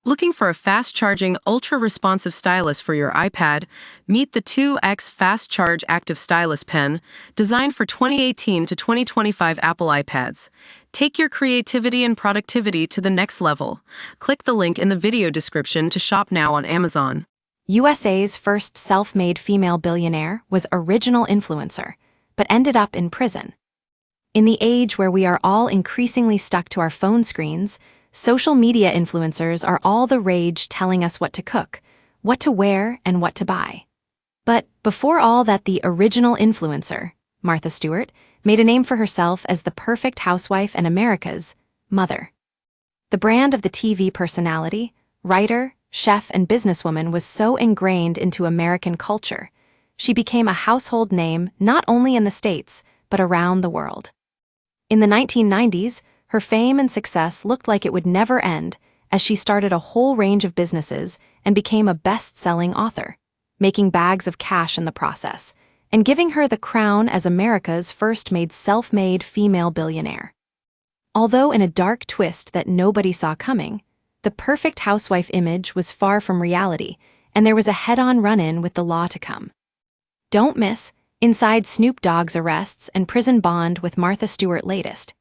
Looking for a fast-charging, ultra-responsive stylus for your iPad? Meet the 2X Fast Charge Active Stylus Pen, designed for 2018 to 2025 Apple iPads. Take your creativity and productivity to the next level. Click the link in the video description to shop now on Amazon. USA's first self-made female billionaire was original influencer, but ended up in prison. In the age where we are all increasingly stuck to our phone screens, social media influencers are all the rage, telling us what to cook, what to wear, and what to buy. But before all that, the original influencer, Martha Stewart, made a name for herself as the perfect housewife and America's mother. The brand of the TV personality, writer, chef, and businesswoman was so ingrained into American culture, she became a household name not only in the States, but around the world. In the 1990s, her fame and success looked like it would never end as she started a whole range of businesses and became a best-selling author, making bags of cash in the process, and giving her the crown as America's first self-made female billionaire. Although in a dark twist that nobody saw coming, the perfect housewife image was far from reality, and there was a head-on run-in with the law to come. Don't miss Inside Snoop Dogg's arrests and prison bond with Martha Stewart latest.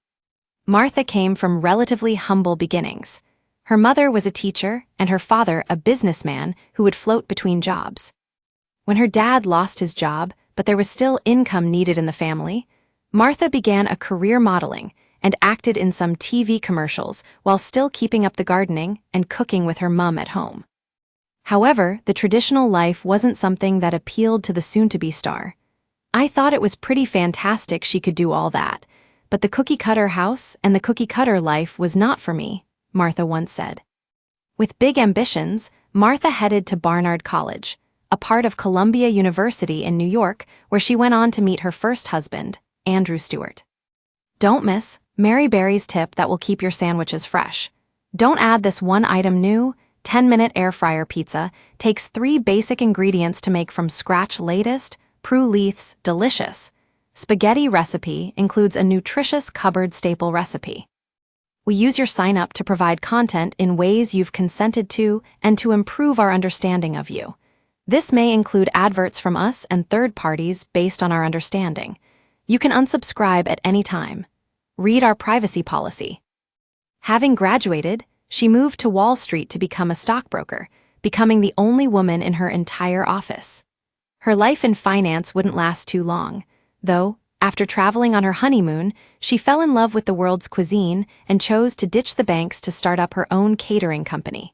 Martha came from relatively humble beginnings. Her mother was a teacher and her father a businessman who would float between jobs. When her dad lost his job, but there was still income needed in the family, Martha began a career modeling and acted in some TV commercials while still keeping up the gardening and cooking with her mom at home. However, the traditional life wasn't something that appealed to the soon-to-be star. "I thought it was pretty fantastic she could do all that, but the cookie-cutter house and the cookie-cutter life was not for me," Martha once said. With big ambitions, Martha headed to Barnard College, a part of Columbia University in New York, where she went on to meet her first husband, Andrew Stewart. Don't miss Mary Berry's tip that will keep your sandwiches fresh. Don't add this one-item new 10-minute air fryer pizza. Takes 3 basic ingredients to make from scratch latest Prue Leith's delicious spaghetti recipe includes a nutritious cupboard staple recipe. We use your sign-up to provide content in ways you've consented to and to improve our understanding of you. This may include adverts from us and third parties based on our understanding. You can unsubscribe at any time. Read our privacy policy. Having graduated, she moved to Wall Street to become a stockbroker, becoming the only woman in her entire office. Her life in finance wouldn't last too long, though, after traveling on her honeymoon, she fell in love with the world's cuisine and chose to ditch the banks to start up her own catering company.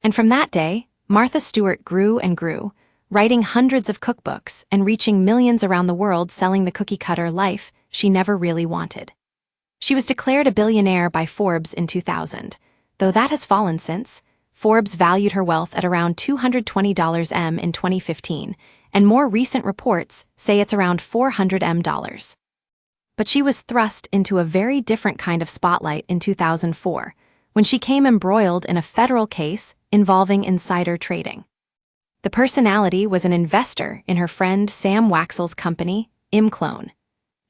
And from that day, Martha Stewart grew and grew, writing hundreds of cookbooks and reaching millions around the world selling the cookie-cutter life she never really wanted. She was declared a billionaire by Forbes in 2000, though that has fallen since. Forbes valued her wealth at around $220 M in 2015, and more recent reports say it's around $400 M. But she was thrust into a very different kind of spotlight in 2004, when she came embroiled in a federal case involving insider trading. The personality was an investor in her friend Sam Waxel's company, Imclone.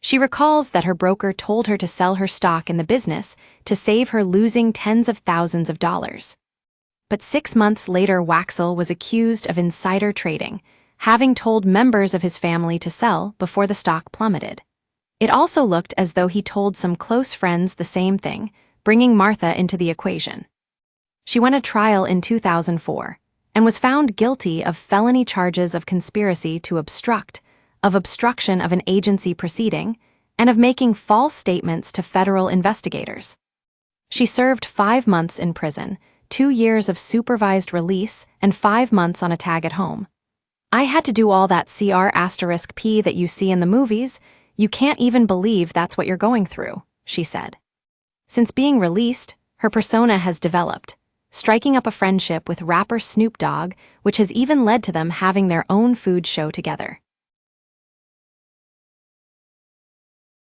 She recalls that her broker told her to sell her stock in the business to save her losing tens of thousands of dollars. But 6 months later, Waxel was accused of insider trading, having told members of his family to sell before the stock plummeted. It also looked as though he told some close friends the same thing, bringing Martha into the equation. She went to trial in 2004 and was found guilty of felony charges of conspiracy to obstruct, of obstruction of an agency proceeding, and of making false statements to federal investigators. She served 5 months in prison, 2 years of supervised release, and 5 months on a tag at home. "I had to do all that CR*P that you see in the movies. You can't even believe that's what you're going through," she said. Since being released, her persona has developed, striking up a friendship with rapper Snoop Dogg, which has even led to them having their own food show together.